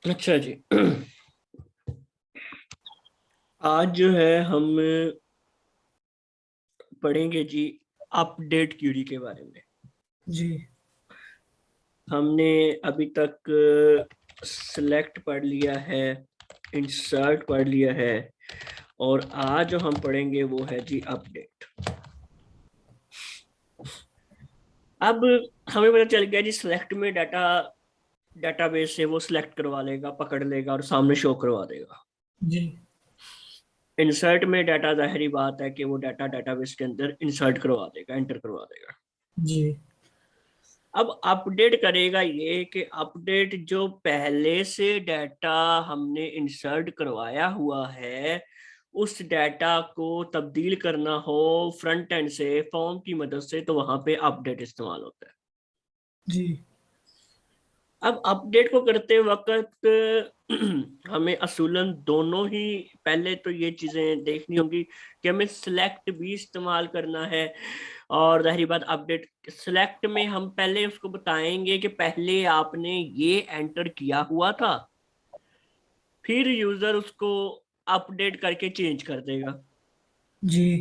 अच्छा जी। आज जो है हम पढ़ेंगे जी अपडेट क्यूरी के बारे में। जी हमने अभी तक सिलेक्ट पढ़ लिया है, इंसर्ट पढ़ लिया है, और आज जो हम पढ़ेंगे वो है जी अपडेट। अब हमें पता चल गया जी सिलेक्ट में डाटाबेस से वो सिलेक्ट करवा लेगा, पकड़ लेगा और सामने शो करवा देगा। जी इंसर्ट में डाटा, जाहिर बात है कि वो डाटा डाटाबेस के अंदर इंसर्ट करवा देगा, एंटर करवा देगा। जी अब अपडेट करेगा ये कि अपडेट जो पहले से डाटा हमने इंसर्ट करवाया हुआ है उस डाटा को तब्दील करना हो फ्रंट एंड से फॉर्म की मदद से, तो वहां पे अपडेट इस्तेमाल होता है। जी अब अपडेट को करते वक्त हमें असूलन दोनों ही, पहले तो ये चीजें देखनी होगी कि हमें सिलेक्ट भी इस्तेमाल करना है, और जाहिर बात अपडेट सिलेक्ट में हम पहले उसको बताएंगे कि पहले आपने ये एंटर किया हुआ था, फिर यूजर उसको अपडेट करके चेंज कर देगा। जी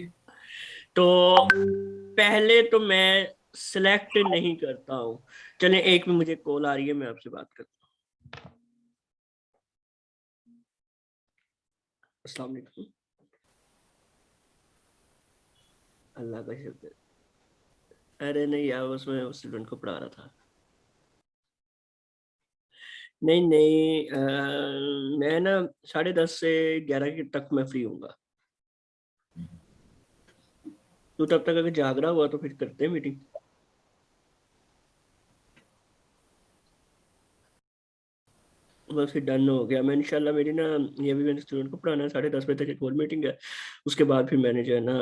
तो पहले तो मैं सिलेक्ट नहीं करता हूँ। चलिए, एक में मुझे कॉल आ रही है, मैं आपसे बात करता हूँ। अस्सलाम वालेकुम। अल्लाह का शुक्र। अरे नहीं यार, उसमें उस स्टूडेंट को पढ़ा रहा था। नहीं नहीं, मैं ना 10:30 से 11 तक मैं फ्री हूँगा। तो तब तक अगर जाग रहा हुआ तो फिर करते हैं मीटिंग। बस फिर डन हो गया। मैं इंशाल्लाह, मेरी ना ये भी मैंने स्टूडेंट को पढ़ाना है, 10:30 तक एक और मीटिंग है। उसके बाद फिर मैंने जो है ना,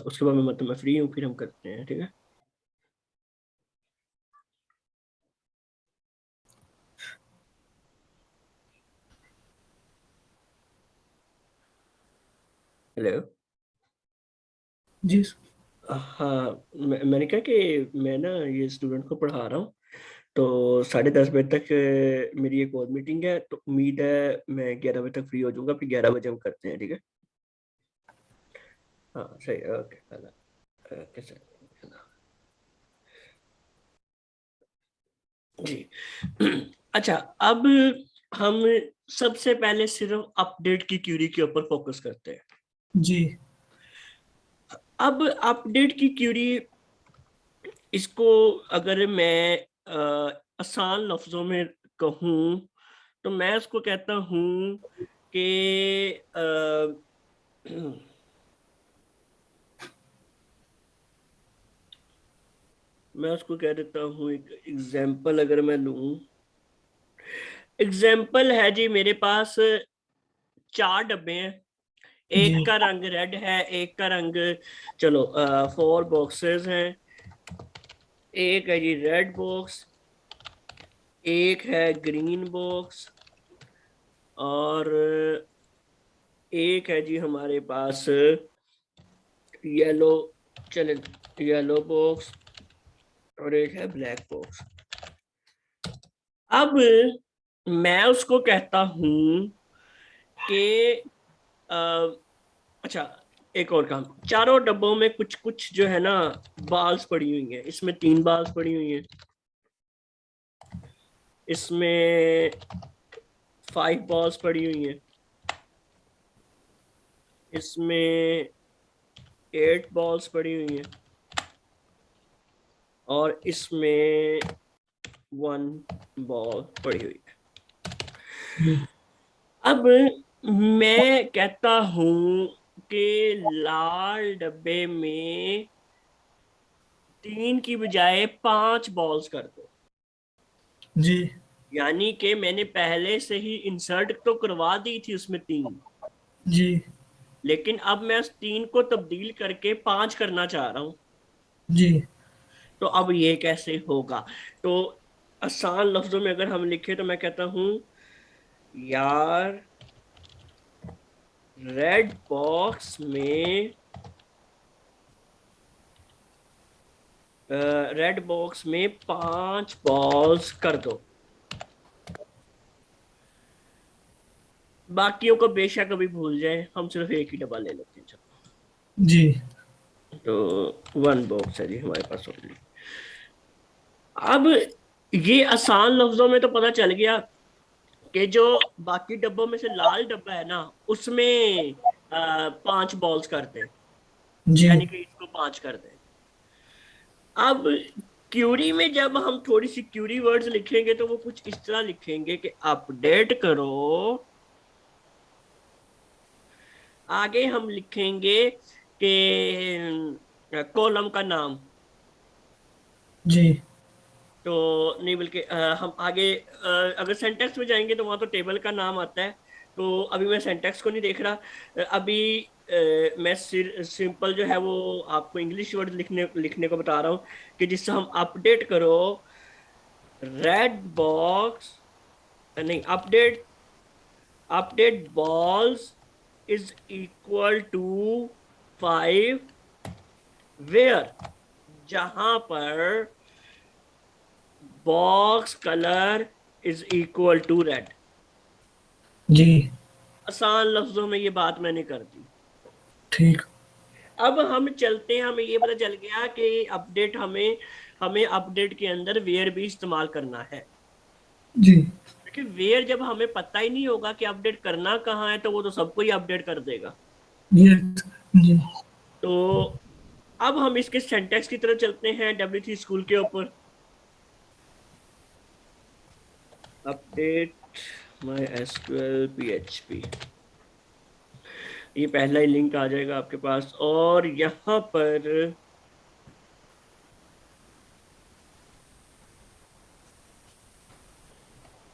उसके बाद मैं मतलब मैं फ्री हूँ, फिर हम करते हैं, ठीक है। हेलो। जी हाँ, मैंने कहा कि मैं ना ये स्टूडेंट को पढ़ा रहा हूँ, तो 10:30 तक मेरी एक और मीटिंग है, तो उम्मीद है मैं 11 तक फ्री हो जाऊंगा, फिर 11 हम करते हैं, ठीक है। हाँ सही, ओके। Okay sir. जी। अच्छा, अब हम सबसे पहले सिर्फ अपडेट की क्यूरी के ऊपर फोकस करते हैं। जी अब अपडेट की क्यूरी, इसको अगर मैं आसान लफ्जों में कहूँ तो मैं उसको कहता हूँ कि मैं उसको कह देता हूँ, एक एग्जाम्पल अगर मैं लूँ, एग्जाम्पल है जी, मेरे पास 4 डब्बे हैं। जी एक का रंग रेड है, एक का रंग, चलो 4 बॉक्सेस हैं। एक है जी रेड बॉक्स, एक है ग्रीन बॉक्स, और एक है जी हमारे पास येलो, चले, येलो बॉक्स, और एक है ब्लैक बॉक्स। अब मैं उसको कहता हूं कि अच्छा, एक और काम, चारों डब्बों में कुछ कुछ जो है ना बाल्स पड़ी हुई हैं। इसमें 3 बाल्स पड़ी हुई हैं, इसमें 5 बॉल्स पड़ी हुई हैं, इसमें 8 बॉल्स पड़ी हुई हैं, और इसमें 1 बॉल पड़ी हुई है। जी अब मैं कहता हूं कि लाल डब्बे में 3 की बजाय 5 बॉल्स कर दो। जी यानी कि मैंने पहले से ही इंसर्ट तो करवा दी थी उसमें 3, जी लेकिन अब मैं उस 3 को तब्दील करके 5 करना चाह रहा हूं। जी तो अब ये कैसे होगा? तो आसान लफ्जों में अगर हम लिखे तो मैं कहता हूं, यार रेड बॉक्स में रेड बॉक्स में 5 बॉल्स कर दो। बाकियों को बेशक अभी भूल जाए, हम सिर्फ एक ही डब्बा ले लेते हैं। चलो, जी तो 1 बॉक्स है जी हमारे पास ऑलरेडी। अब ये आसान लफ्जों में तो पता चल गया कि जो बाकी डब्बों में से लाल डब्बा है ना, उसमें 5 बॉल्स करते हैं, जी यानी कि इसको 5 कर दें। अब क्यूरी में जब हम थोड़ी सी क्यूरी वर्ड्स लिखेंगे तो वो कुछ इस तरह लिखेंगे कि अपडेट करो। आगे हम लिखेंगे कि कॉलम का नाम, जी तो नहीं बल्कि हम आगे अगर सेंटेक्स में जाएंगे तो वहां तो टेबल का नाम आता है। तो अभी मैं सेंटेक्स को नहीं देख रहा। अभी मैं सिंपल जो है वो आपको इंग्लिश वर्ड लिखने लिखने को बता रहा हूँ कि जिससे हम अपडेट करो रेड बॉक्स, नहीं, update update balls is equal to 5, where, जहां पर box colour is equal to red. जी आसान लफ्जों में ये बात मैंने कर दी। ठीक। अब हम चलते हैं, हमें ये पता चल गया कि अपडेट हमें हमें अपडेट के अंदर वेयर भी इस्तेमाल करना है। जी क्योंकि वेयर जब हमें पता ही नहीं होगा कि अपडेट करना कहाँ है, तो वो तो सबको ही अपडेट कर देगा। ये जी तो अब हम इसके सिंटैक्स की तरफ चलते हैं, W3 स्कूल के ऊपर। अपडेट माई एसक्यूएल PHP, ये पहला ही लिंक आ जाएगा आपके पास, और यहाँ पर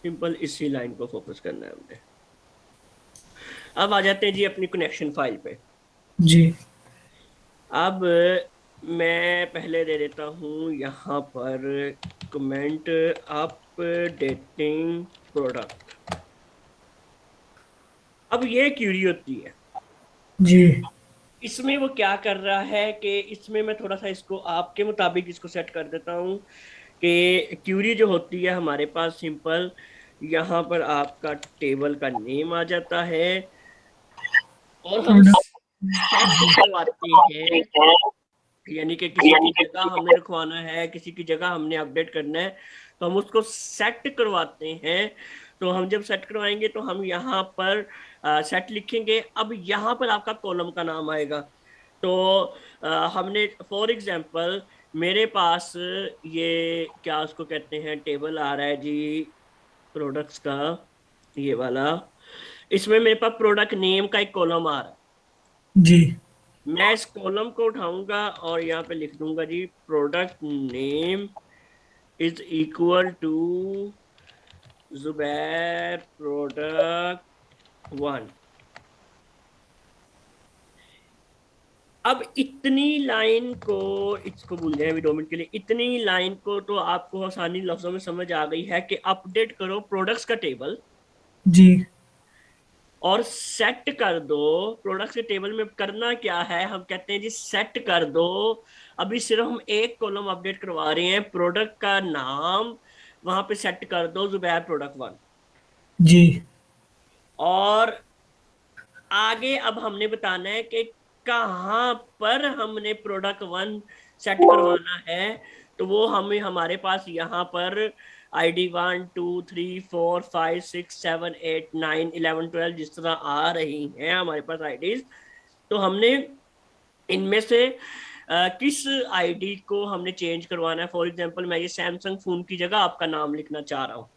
सिंपल इसी लाइन को फोकस करना है हमने। अब आ जाते हैं जी अपनी कनेक्शन फाइल पे। जी अब मैं पहले दे देता हूँ यहाँ पर कमेंट अपडेटिंग प्रोडक्ट। अब ये क्यूरी होती है, जी इसमें वो क्या कर रहा है कि इसमें मैं थोड़ा सा इसको आपके मुताबिक इसको सेट कर देता हूँ कि क्यूरी जो होती है हमारे पास सिंपल, यहाँ पर आपका टेबल का नेम आ जाता है और हम प्रोडक्ट सेट करवाते हैं, यानी कि किसी की जगह हमें रखवाना है, किसी की जगह हमने अपडेट करना है, तो हम उसको सेट करवाते हैं। तो हम जब सेट करवाएंगे तो हम यहाँ पर सेट लिखेंगे। अब यहाँ पर आपका कॉलम का नाम आएगा। तो हमने फॉर एग्जांपल मेरे पास ये क्या उसको कहते हैं, टेबल आ रहा है जी प्रोडक्ट्स का, ये वाला। इसमें मेरे पास प्रोडक्ट नेम का एक कॉलम आ रहा है। जी मैं इस कॉलम को उठाऊंगा और यहाँ पे लिख दूंगा जी product name is equal to Zubair product 1। अब इतनी लाइन को, इसको भूल जाए अभी 2 मिनट के लिए, इतनी लाइन को तो आपको आसानी लफ्जों में समझ आ गई है कि अपडेट करो प्रोडक्ट्स का टेबल जी और सेट कर दो। प्रोडक्ट्स के टेबल में करना क्या है, हम कहते हैं जी सेट कर दो। अभी सिर्फ हम एक कॉलम अपडेट करवा रहे हैं, प्रोडक्ट का नाम वहां पे सेट कर दो जुबैर प्रोडक्ट 1। जी और आगे अब हमने बताना है कि कहाँ पर हमने प्रोडक्ट 1 सेट करवाना है। तो वो हमें हमारे पास यहाँ पर ID 1 2 3 4 5 6 7 8 9 11 12 जिस तरह आ रही हैं हमारे पास आईडीज, तो हमने इनमें से किस आईडी को हमने चेंज करवाना है। फॉर एग्जांपल मैं ये सैमसंग फोन की जगह आपका नाम लिखना चाह रहा हूँ,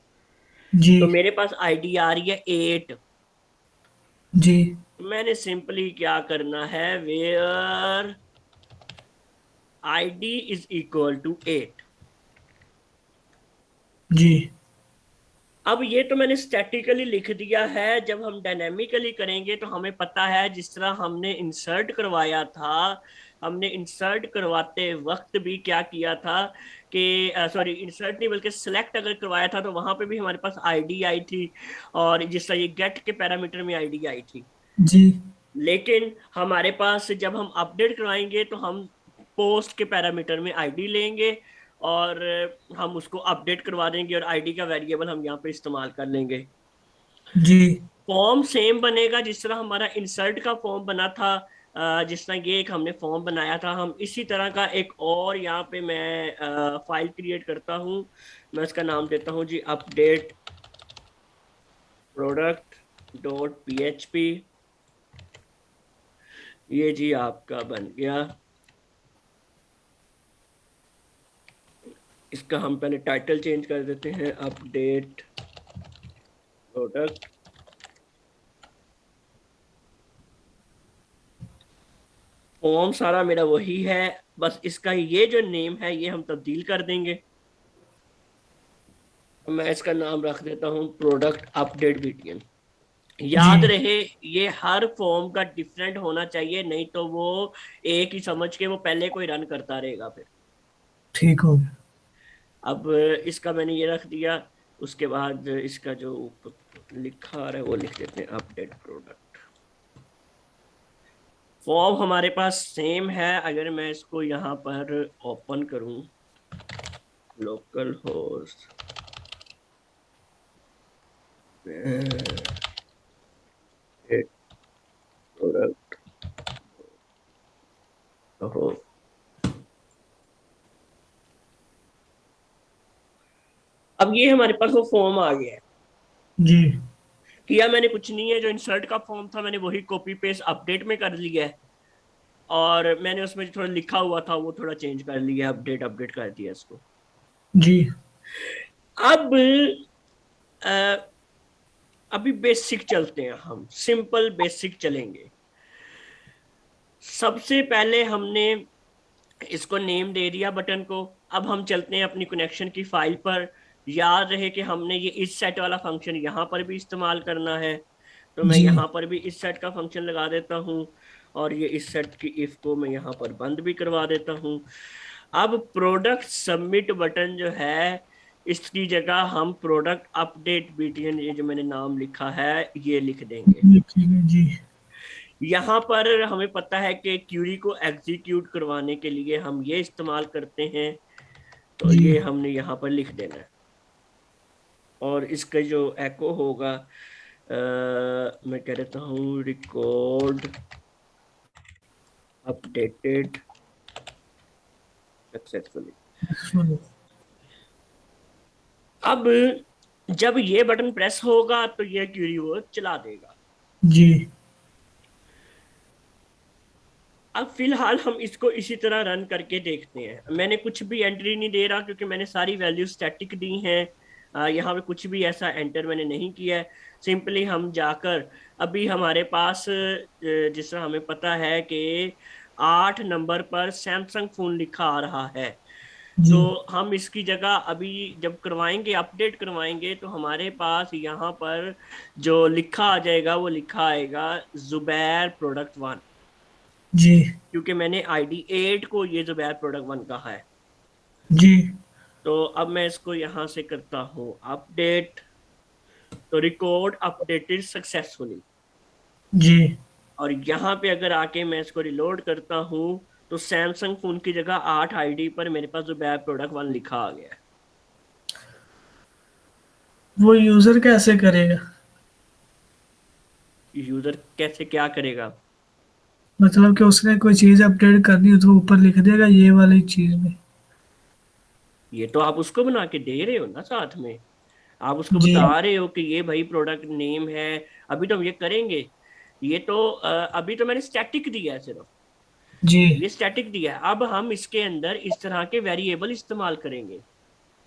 जी तो मेरे पास आईडी आ रही है 8। जी मैंने सिंपली क्या करना है, where ID is equal to 8। जी अब ये तो मैंने स्टैटिकली लिख दिया है, जब हम डायनेमिकली करेंगे तो हमें पता है जिस तरह हमने इंसर्ट करवाया था, हमने इंसर्ट करवाते वक्त भी क्या किया था कि सॉरी इंसर्ट नहीं बल्कि सेलेक्ट अगर करवाया था तो वहां पे भी हमारे पास आईडी आई थी, और जिस तरह ये गेट के पैरामीटर में आईडी आई थी। जी लेकिन हमारे पास जब हम अपडेट करवाएंगे तो हम पोस्ट के पैरामीटर में आईडी लेंगे और हम उसको अपडेट करवा देंगे, और आईडी का वेरिएबल हम यहाँ पे इस्तेमाल कर लेंगे। जी फॉर्म सेम बनेगा जिस तरह हमारा इंसर्ट का फॉर्म बना था। जिस तरह ये एक हमने फॉर्म बनाया था, हम इसी तरह का एक और यहाँ पे मैं फाइल क्रिएट करता हूँ। मैं इसका नाम देता हूँ जी अपडेट प्रोडक्ट डॉट पीएचपी। ये जी आपका बन गया। इसका हम पहले टाइटल चेंज कर देते हैं, अपडेट प्रोडक्ट। फॉर्म सारा मेरा वही है, बस इसका ये जो नेम है ये हम तब्दील कर देंगे। मैं इसका नाम रख देता हूँ प्रोडक्ट अपडेट बीटीएन। जी याद रहे ये हर फॉर्म का डिफरेंट होना चाहिए, नहीं तो वो एक ही समझ के वो पहले कोई रन करता रहेगा फिर। ठीक हो गया। अब इसका मैंने ये रख दिया। उसके बाद इसका जो लिखा आ रहा है वो लिख देते हैं अपडेट प्रोडक्ट। फॉर्म हमारे पास सेम है। अगर मैं इसको यहाँ पर ओपन करूं, लोकल होस्ट प्रोडक्ट हो, अब ये हमारे पास वो फॉर्म आ गया है। जी किया मैंने कुछ नहीं है, जो इंसर्ट का फॉर्म था मैंने वही कॉपी पेस्ट अपडेट में कर लिया है, और मैंने उसमें जो थोड़ा लिखा हुआ था वो थोड़ा चेंज कर लिया, अपडेट अपडेट कर दिया इसको। जी अब अभी बेसिक चलते हैं, हम सिंपल बेसिक चलेंगे। सबसे पहले हमने इसको नेम दे दिया बटन को। अब हम चलते हैं अपनी कनेक्शन की फाइल पर। याद रहे कि हमने ये इस सेट वाला फंक्शन यहाँ पर भी इस्तेमाल करना है, तो मैं जी यहाँ पर भी इस सेट का फंक्शन लगा देता हूँ, और ये इस सेट की इफ को मैं यहाँ पर बंद भी करवा देता हूँ। अब प्रोडक्ट सबमिट बटन जो है, इसकी जगह हम प्रोडक्ट अपडेट बीटीएन, ये जो मैंने नाम लिखा है ये लिख देंगे। लिखेंगे। जी यहाँ पर हमें पता है कि क्यूरी को एग्जीक्यूट करवाने के लिए हम ये इस्तेमाल करते हैं, तो जी ये हमने यहाँ पर लिख देना है। और इसका जो एको होगा, मैं कह देता हूँ रिकॉर्ड अपडेटेड सक्सेसफुली। सुनो। अब जब ये बटन प्रेस होगा तो ये क्यूरी वो चला देगा। जी अब फिलहाल हम इसको इसी तरह रन करके देखते हैं। मैंने कुछ भी एंट्री नहीं दे रहा क्योंकि मैंने सारी वैल्यू स्टैटिक दी हैं। यहाँ पे कुछ भी ऐसा एंटर मैंने नहीं किया है। सिंपली हम जाकर, अभी हमारे पास जिस तरह हमें पता है कि 8 नंबर पर सैमसंग फोन लिखा आ रहा है, जी तो हम इसकी जगह अभी जब करवाएंगे अपडेट करवाएंगे तो हमारे पास यहाँ पर जो लिखा आ जाएगा वो लिखा आएगा जुबैर प्रोडक्ट 1, जी क्योंकि मैंने आईडी 8 को ये जुबैर प्रोडक्ट 1 कहा है। जी तो अब मैं इसको यहां से करता हूं अपडेट, तो रिकॉर्ड अपडेटेड सक्सेसफुली। जी और यहाँ पे अगर आके मैं इसको रिलोड करता हूँ तो सैमसंग फोन की जगह 8 आईडी पर मेरे पास जुबैर प्रोडक्ट 1 लिखा आ गया है। वो यूजर कैसे करेगा? यूजर कैसे क्या करेगा? मतलब कि उसने कोई चीज अपडेट करनी हो तो वो ऊपर लिख देगा ये वाली चीज में। ये तो आप उसको बना के दे रहे हो ना, साथ में आप उसको जी बता रहे हो कि ये भाई प्रोडक्ट नेम है। अभी तो हम ये करेंगे। ये तो अभी तो मैंने स्टैटिक दिया है सिर्फ, जी ये स्टैटिक दिया है। अब हम इसके अंदर इस तरह के वेरिएबल इस्तेमाल करेंगे।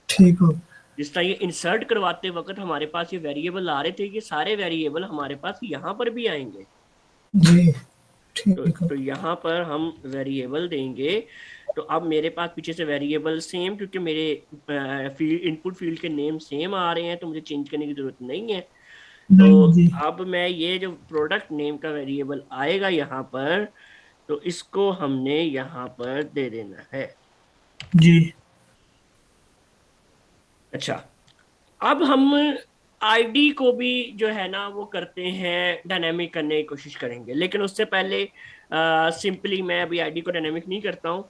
ठीक हो। जिस तरह ये इंसर्ट करवाते वक्त हमारे पास ये वेरिएबल आ रहे थे, ये सारे वेरिएबल हमारे पास यहाँ पर भी आएंगे। जी ठीक है। तो यहाँ पर हम वेरिएबल देंगे। तो अब मेरे पास पीछे से वेरिएबल सेम, क्योंकि मेरे फील्ड इनपुट फील्ड के नेम सेम आ रहे हैं, तो मुझे चेंज करने की जरूरत नहीं है। तो नहीं जी। अब मैं ये जो प्रोडक्ट नेम का वेरिएबल आएगा यहाँ पर, तो इसको हमने यहाँ पर दे देना है। जी। अच्छा, अब हम आईडी को भी जो है ना वो करते हैं डायनेमिक करने की कोशिश करेंगे, लेकिन उससे पहले सिंपली मैं अभी आईडी को डायनेमिक नहीं करता हूँ।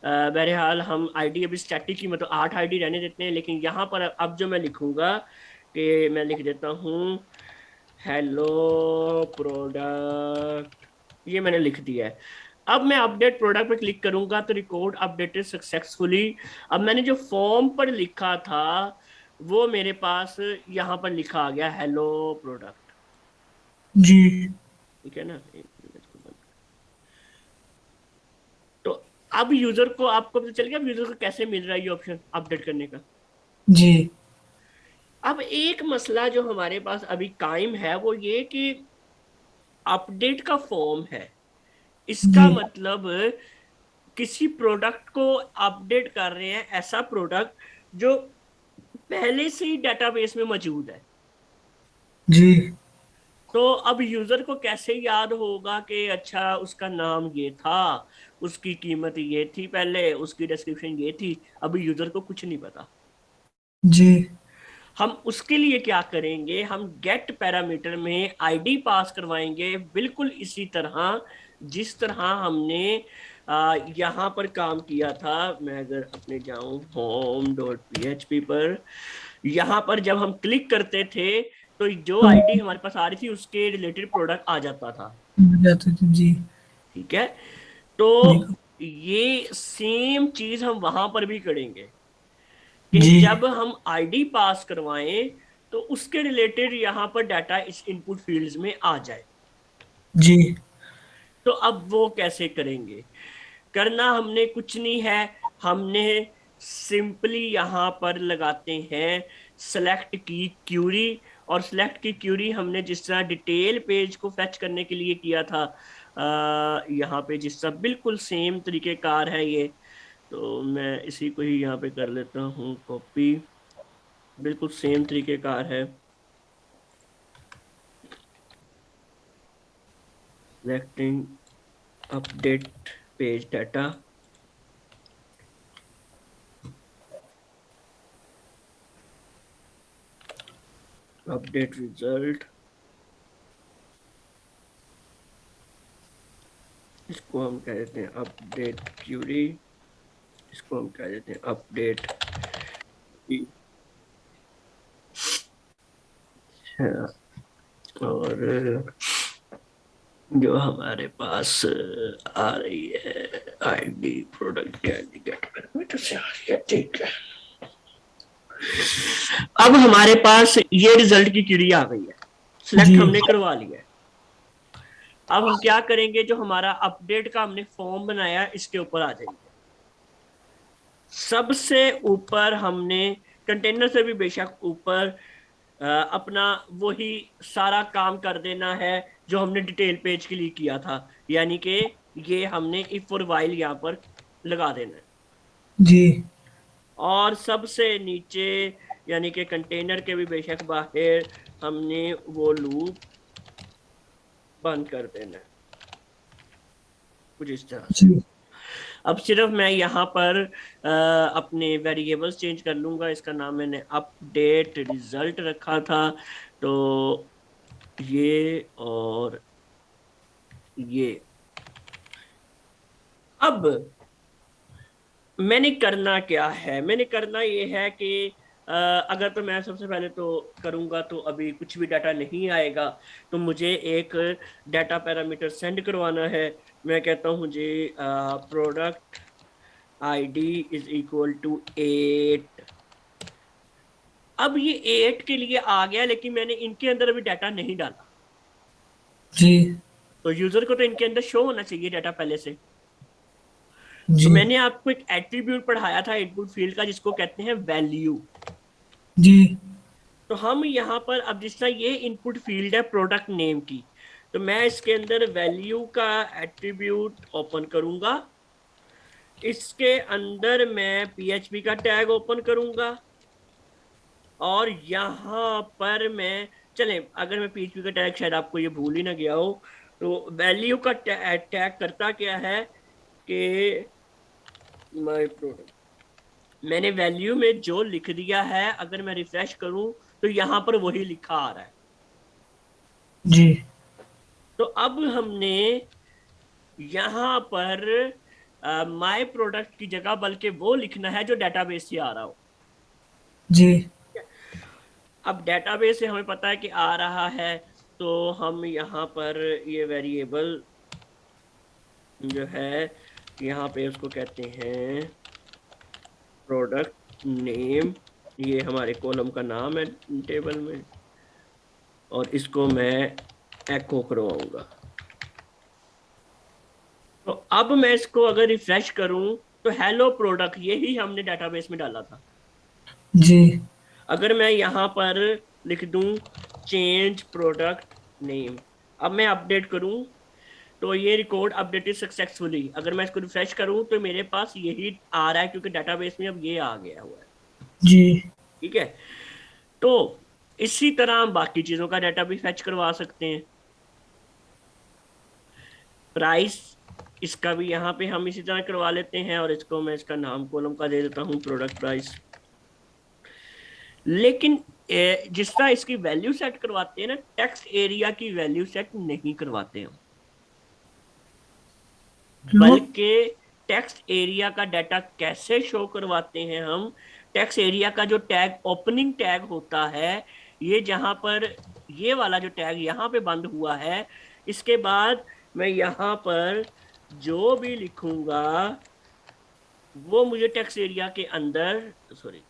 बहरहाल हम आईडी अभी स्टैटिक की मतलब 8 आईडी रहने देते हैं, लेकिन यहाँ पर अब जो मैं लिखूंगा कि मैं लिख देता हूँ हेलो प्रोडक्ट, ये मैंने लिख दिया है। अब मैं अपडेट प्रोडक्ट पे क्लिक करूंगा तो रिकॉर्ड अपडेटेड सक्सेसफुली। अब मैंने जो फॉर्म पर लिखा था वो मेरे पास यहाँ पर लिखा आ गया हेलो प्रोडक्ट। जी। ठीक है ना, एक मिनट इसको बंद कर। तो अब यूजर को, आपको पता चल गया अब यूजर को कैसे मिल रहा है ये ऑप्शन अपडेट करने का। जी। अब एक मसला जो हमारे पास अभी कायम है वो ये कि अपडेट का फॉर्म है, इसका जी। मतलब किसी प्रोडक्ट को अपडेट कर रहे हैं, ऐसा प्रोडक्ट जो पहले से ही डेटाबेस में मौजूद है। जी। तो अब यूजर को कैसे याद होगा कि अच्छा उसका नाम ये था, उसकी कीमत ये थी, पहले उसकी डिस्क्रिप्शन ये थी। अभी यूजर को कुछ नहीं पता। जी। हम उसके लिए क्या करेंगे, हम गेट पैरामीटर में आईडी पास करवाएंगे, बिल्कुल इसी तरह जिस तरह हमने यहाँ पर काम किया था। मैं अगर अपने जाऊं home.php पर, यहाँ पर जब हम क्लिक करते थे तो जो तो आईडी हमारे पास आ रही थी उसके रिलेटेड प्रोडक्ट आ जाता था। जाते थे जी। ठीक है, तो ठीक है। ये सेम चीज हम वहां पर भी करेंगे कि जी। जब हम आईडी पास करवाएं तो उसके रिलेटेड यहाँ पर डाटा इस इनपुट फील्ड्स में आ जाए। जी। तो अब वो कैसे करेंगे, करना हमने कुछ नहीं है, हमने सिंपली यहाँ पर लगाते हैं सेलेक्ट की क्यूरी। और सेलेक्ट की क्यूरी हमने जिस तरह डिटेल पेज को फेच करने के लिए किया था, यहाँ पे जिस तरह बिल्कुल सेम तरीकेकार है ये। तो मैं इसी को ही यहाँ पे कर लेता हूँ कॉपी, बिल्कुल सेम तरीकेकार है। Selecting update page data, update result, इसको हम कह देते हैं अपडेट क्यूरी, इसको हम कह देते हैं अपडेट। और जो हमारे पास आ रही है आईडी प्रोडक्ट कैंडिडेट पैरामीटर से आ रही है, ठीक है। अब हमारे पास ये रिजल्ट की क्यूरी आ गई है, सिलेक्ट जी। हमने करवा लिया है। अब हम क्या करेंगे, जो हमारा अपडेट का हमने फॉर्म बनाया इसके ऊपर आ जाएंगे। सबसे ऊपर हमने कंटेनर से भी बेशक ऊपर अपना वही सारा काम कर देना है जो हमने डिटेल पेज के लिए किया था, यानी कि ये हमने इफ और वाइल यहाँ पर लगा देना है। जी। और सबसे नीचे यानी कि कंटेनर के भी बेशक बाहर हमने वो लूप बंद कर देना है कुछ इस तरह से। जी। अब सिर्फ मैं यहाँ पर अपने वेरिएबल्स चेंज कर लूंगा। इसका नाम मैंने अपडेट रिजल्ट रखा था, तो ये और ये। अब मैंने करना क्या है, मैंने करना ये है कि अगर तो मैं सबसे पहले तो करूंगा तो अभी कुछ भी डाटा नहीं आएगा, तो मुझे एक डाटा पैरामीटर सेंड करवाना है। मैं कहता हूँ जी product ID is equal to 8। अब ये 8 के लिए आ गया, लेकिन मैंने इनके अंदर अभी डाटा नहीं डाला। जी। तो यूजर को तो इनके अंदर शो होना चाहिए डाटा पहले से। तो जी। मैंने आपको एक एट्रीब्यूट पढ़ाया था इनपुट फील्ड का जिसको कहते हैं वैल्यू। जी। तो हम यहाँ पर अब जिस तरह ये इनपुट फील्ड है प्रोडक्ट नेम की, तो मैं इसके अंदर वैल्यू का एट्रीब्यूट ओपन करूंगा, इसके अंदर मैं PHP का टैग ओपन करूंगा, और यहां पर मैं, चले अगर मैं PHP का टैग, शायद आपको ये भूल ही ना गया हो, तो वैल्यू का टैग करता क्या है कि माय प्रोडक्ट, मैंने वैल्यू में जो लिख दिया है, अगर मैं रिफ्रेश करूं तो यहां पर वही लिखा आ रहा है। जी तो अब हमने यहां पर माय प्रोडक्ट की जगह बल्कि वो लिखना है जो डेटाबेस से आ रहा हो। जी अब डेटाबेस से हमें पता है कि आ रहा है, तो हम यहाँ पर ये वेरिएबल जो है, यहाँ पे उसको कहते हैं प्रोडक्ट नेम, ये हमारे कॉलम का नाम है टेबल में, और इसको मैं एको करवाऊंगा। तो अब मैं इसको अगर रिफ्रेश करूं तो हेलो प्रोडक्ट, यही हमने डेटाबेस में डाला था। जी अगर मैं यहाँ पर लिख दूं चेंज प्रोडक्ट नेम, अब मैं अपडेट करूं तो ये रिकॉर्ड अपडेटेड सक्सेसफुली, अगर मैं इसको रिफ्रेश करूं तो मेरे पास यही आ रहा है, क्योंकि डेटाबेस में अब ये आ गया हुआ है। जी ठीक है, तो इसी तरह हम बाकी चीजों का डाटा भी फेच करवा सकते हैं। प्राइस, इसका भी यहाँ पे हम इसी तरह करवा लेते हैं, और इसको मैं इसका नाम कॉलम का दे देता हूँ प्रोडक्ट प्राइस। लेकिन जिस तरह इसकी वैल्यू सेट करवाते हैं ना, टेक्स्ट एरिया की वैल्यू सेट नहीं करवाते हम, क्यों? बल्कि टेक्स्ट एरिया का डाटा कैसे शो करवाते हैं हम, टेक्स्ट एरिया का जो टैग ओपनिंग टैग होता है, ये जहां पर ये वाला जो टैग यहाँ पे बंद हुआ है, इसके बाद मैं यहाँ पर जो भी लिखूंगा वो मुझे टेक्स्ट एरिया के अंदर, सॉरी,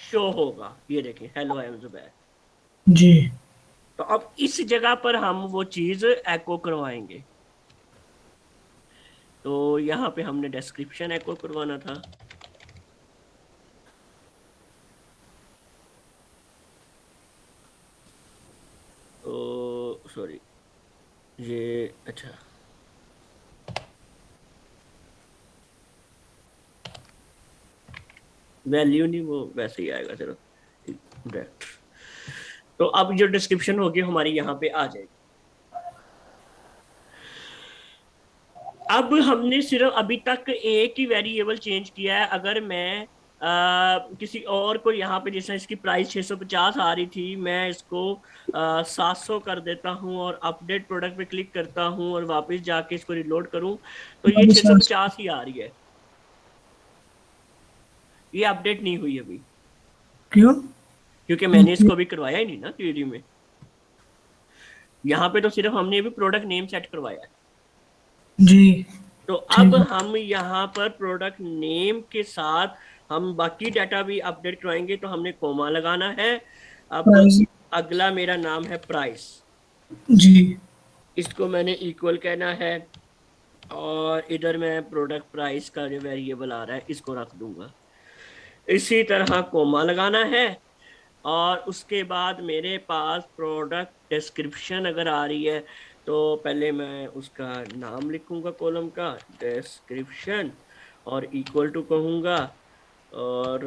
शो होगा। ये देखें, हेलो आई एम जुबैर। जी तो अब इस जगह पर हम वो चीज एको करवाएंगे। तो यहाँ पे हमने डिस्क्रिप्शन एको करवाना था, तो सॉरी, ये अच्छा, वैल्यू नहीं, वो वैसे ही आएगा, चलो डायरेक्ट। तो अब जो डिस्क्रिप्शन होगी हमारी यहाँ पे आ जाएगी। अब हमने सिर्फ अभी तक एक ही वेरिएबल चेंज किया है। अगर मैं किसी और को यहाँ पे, जैसे इसकी प्राइस 650 आ रही थी, मैं इसको 700 कर देता हूँ और अपडेट प्रोडक्ट पे क्लिक करता हूँ और वापस जाके इसको रिलोड करूँ, तो ये 650 ही आ रही है, ये अपडेट नहीं हुई अभी, क्यों? क्योंकि मैंने इसको अभी करवाया ही नहीं ना थ्योरी में। यहाँ पे तो सिर्फ हमने अभी प्रोडक्ट नेम सेट करवाया है। जी तो अब ठीक है। हम यहाँ पर प्रोडक्ट नेम के साथ हम बाकी डाटा भी अपडेट करवाएंगे, तो हमने कोमा लगाना है। अब प्राइस। अगला मेरा नाम है प्राइस, जी इसको मैंने इक्वल कहना है, और इधर मैं प्रोडक्ट प्राइस का जो वेरिएबल आ रहा है इसको रख दूंगा। इसी तरह कोमा लगाना है, और उसके बाद मेरे पास प्रोडक्ट डिस्क्रिप्शन अगर आ रही है, तो पहले मैं उसका नाम लिखूंगा कॉलम का डिस्क्रिप्शन, और इक्वल टू कहूंगा, और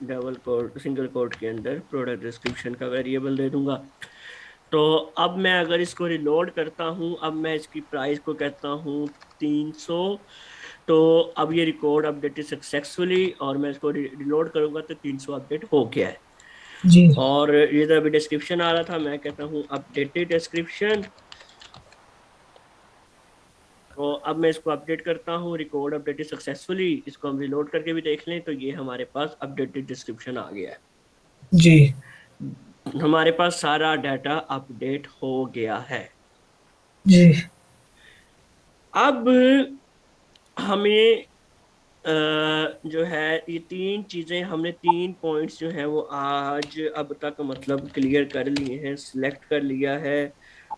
डबल कोट सिंगल कोट के अंदर प्रोडक्ट डिस्क्रिप्शन का वेरिएबल दे दूंगा। तो अब मैं अगर इसको रिलोड करता हूँ, अब मैं इसकी प्राइस को कहता हूँ 300, तो अब ये रिकॉर्ड अपडेटेड सक्सेसफुली, और मैं इसको रिलोड करूंगा तो 300 अपडेट हो गया है। जी और ये तो अभी डिस्क्रिप्शन आ रहा था, मैं कहता हूँ अपडेटेड डिस्क्रिप्शन, तो अब मैं इसको अपडेट करता हूँ, रिकॉर्ड अपडेटेड सक्सेसफुली, इसको हम रिलोड करके भी देख लें, तो ये हमारे पास अपडेटेड डिस्क्रिप्शन आ गया है। जी हमारे पास सारा डाटा अपडेट हो गया है। जी अब हमें जो है ये तीन चीजें, हमने 3 पॉइंट्स जो है वो आज अब तक मतलब क्लियर कर लिए हैं, सिलेक्ट कर लिया है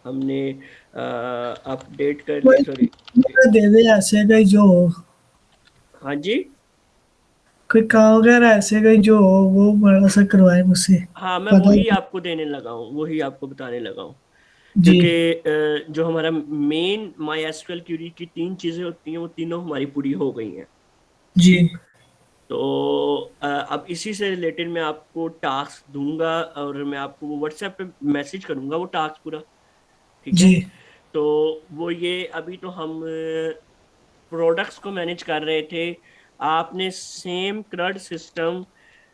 हमने, अपडेट कर लिया, सॉरी। कोई दे दे ऐसे का जो हो, हाँ जी, कोई काम वगैरह ऐसे का जो हो वो बड़ा सा करवाए मुझसे। हाँ मैं पता वही है। आपको देने लगा हूँ, वही आपको बताने लगा हूँ। जी क्योंकि जो हमारा मेन माई एसक्यूएल क्यूरी की 3 चीजें होती हैं वो तीनों हमारी पूरी हो गई हैं। जी तो अब इसी से रिलेटेड मैं आपको टास्क दूंगा और मैं आपको वो व्हाट्सएप पे मैसेज करूंगा वो टास्क पूरा, ठीक है। जी तो वो ये अभी तो हम प्रोडक्ट्स को मैनेज कर रहे थे, आपने सेम क्रड सिस्टम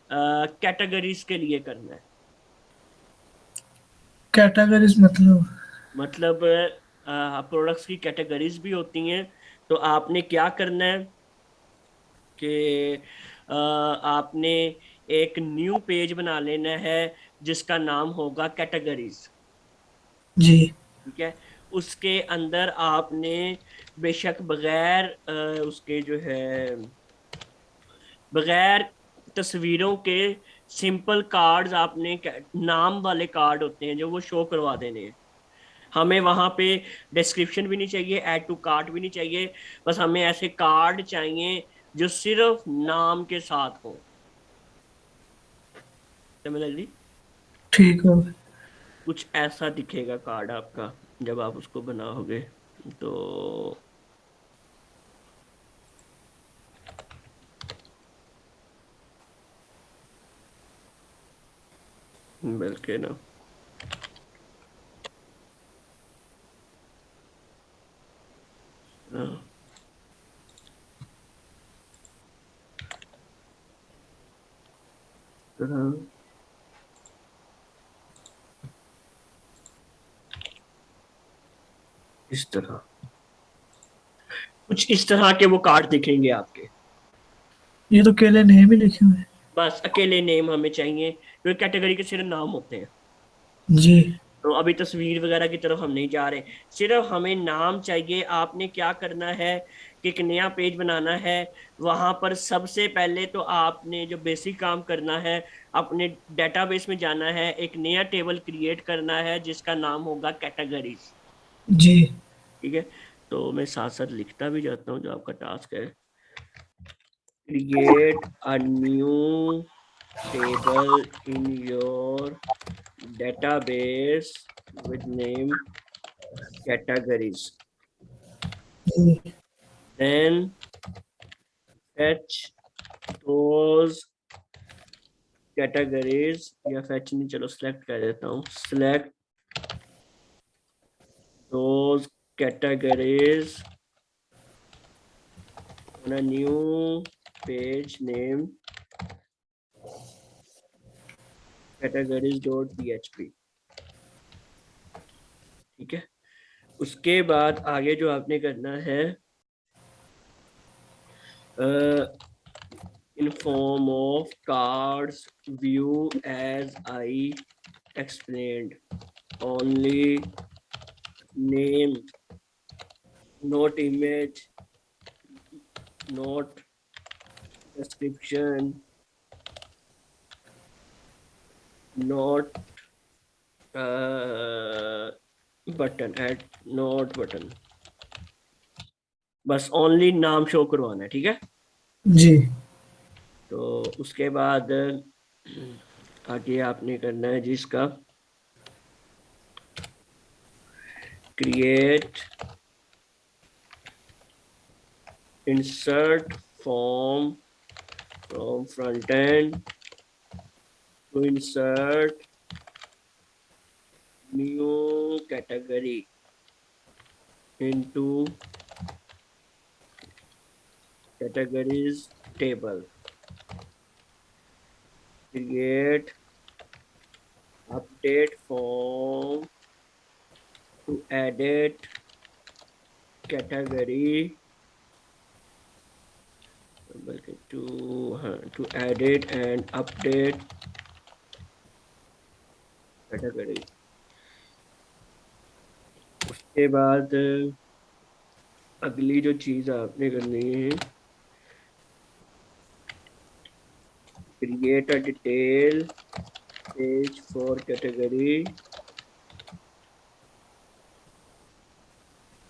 कैटेगरीज के लिए करना है। कैटेगरीज मतलब? मतलब प्रोडक्ट्स की कैटेगरीज भी होती हैं। तो आपने क्या करना है कि आपने एक न्यू पेज बना लेना है जिसका नाम होगा कैटेगरीज, जी ठीक है। उसके अंदर आपने बेशक बगैर उसके जो है बगैर तस्वीरों के सिंपल कार्ड्स आपने नाम वाले कार्ड होते हैं जो वो शो करवा देने हैं। हमें वहां पे डिस्क्रिप्शन भी नहीं चाहिए, ऐड टू कार्ट भी नहीं चाहिए, बस हमें ऐसे कार्ड चाहिए जो सिर्फ नाम के साथ हो। समझ ली? ठीक हो गया। कुछ ऐसा दिखेगा कार्ड आपका जब आप उसको बनाओगे। तो बल्कि ना हाँ, तरह इस तरह कुछ इस तरह के वो कार्ड दिखेंगे आपके। ये तो केले नहीं भी लिखे हुए हैं। बस अकेले नेम हमें चाहिए क्योंकि कैटेगरी के सिर्फ नाम होते हैं। जी तो अभी तस्वीर वगैरह की तरफ हम नहीं जा रहे, सिर्फ हमें नाम चाहिए। आपने क्या करना है कि एक नया पेज बनाना है, वहां पर सबसे पहले तो आपने जो बेसिक काम करना है, अपने डेटाबेस में जाना है, एक नया टेबल क्रिएट करना है जिसका नाम होगा कैटेगरीज, जी ठीक है। तो मैं साथ साथ लिखता भी जाता हूँ जो आपका टास्क है। Create a new table in your database with name categories, जी then fetch those categories या fetch नहीं, चलो select कर देता हूँ, select those categories on a new page name categories.php, ठीक है। उसके बाद आगे जो आपने करना है in form of cards view as I explained, only name, not image, not description, not uh, button, add not button, बस ओनली नाम शो करवाना है, ठीक है। जी तो उसके बाद आगे आपने करना है जिसका create insert form from front end to insert new category into categories table, create update form to edit category, to edit and update category। उसके बाद अगली जो चीज आपने करनी है, create a detail page for category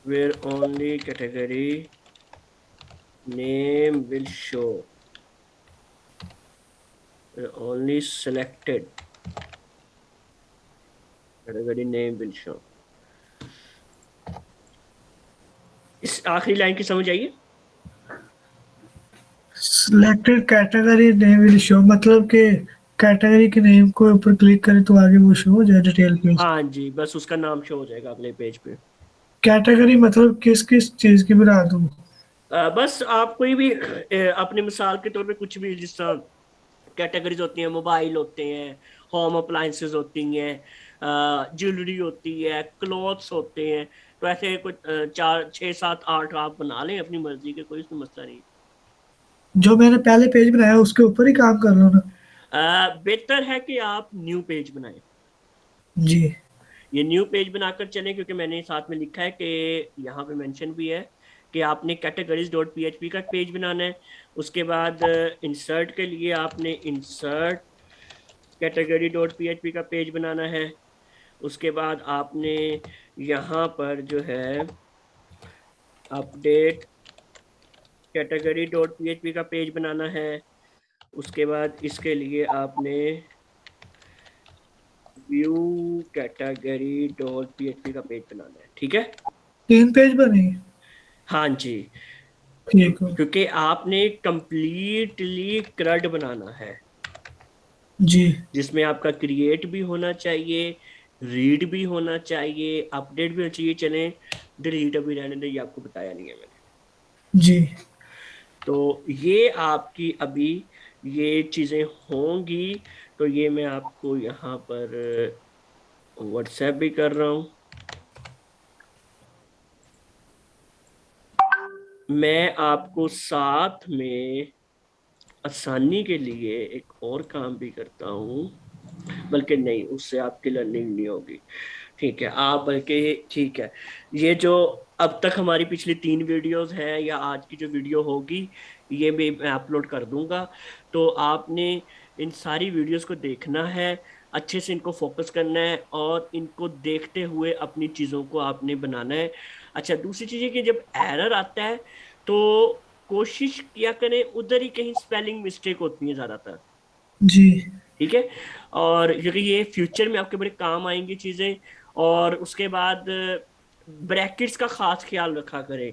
where only category name will show, where only selected category name will show। आखिरी line की समझ आइए। Selected category name will show, मतलब कि कैटेगरी के नेम को ऊपर क्लिक करें तो आगे वो शो हो जाए डिटेल पेज। हाँ जी, बस उसका नाम शो हो जाएगा अगले पेज पे। कैटेगरी मतलब किस किस चीज की बना दूं? बस आप कोई भी अपनी मिसाल के तौर पे कुछ भी, जिस तरह कैटेगरीज होती हैं, मोबाइल होते हैं, होम अप्लायंसेस होती हैं, ज्वेलरी होती है, क्लॉथ्स होते हैं, तो ऐसे कुछ 4 6 7 8 आप बना लें अपनी मर्जी के, कोई इसमें मसला नहीं। जो मैंने पहले पेज बनाया उसके ऊपर ही काम कर लो ना? बेहतर है कि आप न्यू पेज बनाएं। जी। ये न्यू पेज बनाकर चलें, क्योंकि मैंने साथ में लिखा है कि यहाँ पे मेंशन भी है कि आपने कैटेगरीज डॉट पीएचपी का पेज बनाना है। उसके बाद इंसर्ट के लिए आपने इंसर्ट कैटेगरी डॉट पीएचपी का पेज बनाना है। उसके बाद आपने यहाँ पर जो है अपडेट कैटेगरी डॉट पीएचपी का पेज बनाना है। उसके बाद इसके लिए आपने व्यू कैटेगरी डॉट पीएचपी का पेज बनाना है, ठीक है। 3 पेज बने? हाँ जी, ठीक हो। क्योंकि आपने कंप्लीटली क्रड बनाना है, जी। जिसमें आपका क्रिएट भी होना चाहिए, रीड भी होना चाहिए, अपडेट भी होना चाहिए। चलें, डिलीट अभी रहने दे, ये आपको बताया नहीं है मैंने। जी। तो ये आपकी अभी ये चीजें होंगी। तो ये मैं आपको यहाँ पर व्हाट्सएप भी कर रहा हूँ। मैं आपको साथ में आसानी के लिए एक और काम भी करता हूँ, बल्कि नहीं, उससे आपकी लर्निंग नहीं होगी। ठीक है, आप बल्कि ठीक है, ये जो अब तक हमारी पिछली 3 वीडियोस हैं या आज की जो वीडियो होगी, ये भी मैं अपलोड कर दूंगा। तो आपने इन सारी वीडियोस को देखना है, अच्छे से इनको फोकस करना है और इनको देखते हुए अपनी चीज़ों को आपने बनाना है। अच्छा, दूसरी चीज़ है कि जब एरर आता है तो कोशिश किया करें, उधर ही कहीं स्पेलिंग मिस्टेक होती है ज़्यादातर, जी। ठीक है। और क्योंकि ये फ्यूचर में आपके बड़े काम आएंगी चीजें। और उसके बाद ब्रैकेट्स का खास ख्याल रखा करें।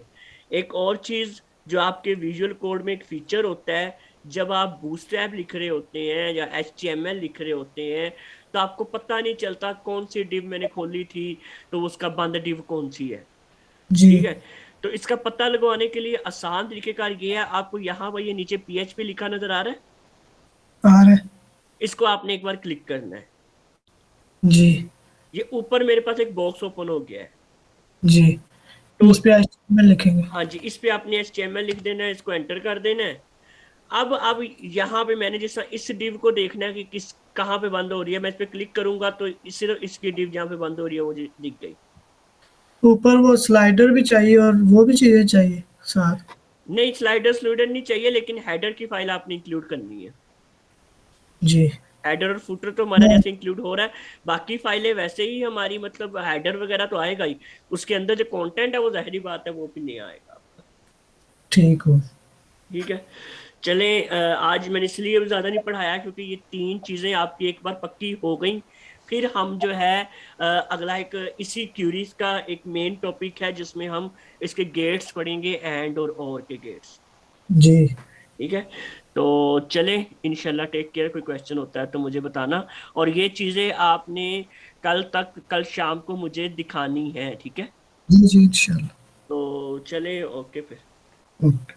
एक और चीज, जो आपके विजुअल कोड में एक फीचर होता है, जब आप बूटस्ट्रैप लिख रहे होते हैं या HTML लिख रहे होते हैं, तो आपको पता नहीं चलता कौन सी डिव मैंने खोली थी, तो उसका बंद डिव कौन सी है, जी। ठीक है। तो इसका पता लगवाने के लिए आसान तरीकेकार ये है, आपको यहाँ पर ये नीचे PHP लिखा नजर आ रहा है, आ रहा है। इसको आपने एक बार क्लिक करना है। जी। ये ऊपर मेरे पास एक बॉक्स ओपन हो गया है। जी। तो इस पे HTML लिखेंगे? हाँ जी, इस पे आपने HTML लिख देना है, इसको एंटर कर देना है। अब यहाँ पे मैंने जिस तरह इस डिव को देखना है कि किस कहाँ पे बंद हो रही है, मैं इस पे क्लिक करूंगा तो सिर्फ इसकी डिव जहाँ पे बंद हो रही है मुझे दिख गई। ऊपर वो स्लाइडर भी चाहिए और वो भी चीजें चाहिए साथ? नहीं, स्लाइडर स्लूडर नहीं चाहिए, लेकिन हेडर की फाइल आपने इंक्लूड करनी है। जी। हेडर और फुटर तो हमारा जैसे इंक्लूड हो रहा है, बाकी फाइलें वैसे ही हमारी, मतलब हेडर वगैरह तो आएगा ही, उसके अंदर जो कंटेंट है वो जाहिर बात है वो भी नहीं आएगा। ठीक हो। ठीक है, चलें, आज मैंने इसलिए ज़्यादा नहीं पढ़ाया क्योंकि ये 3 चीज़ें आपकी एक बार पक्की हो गई। फिर हम जो है अगला एक इसी क्यूरीज का एक मेन टॉपिक है, जिसमें हम इसके गेट्स पढ़ेंगे, एंड और के गेट्स। जी। ठीक है, तो चलें, इंशाल्लाह, टेक केयर। कोई क्वेश्चन होता है तो मुझे बताना, और ये चीज़ें आपने कल शाम को मुझे दिखानी है, ठीक है। जी। जी इंशाल्लाह। तो चलें, ओके फिर। ओके।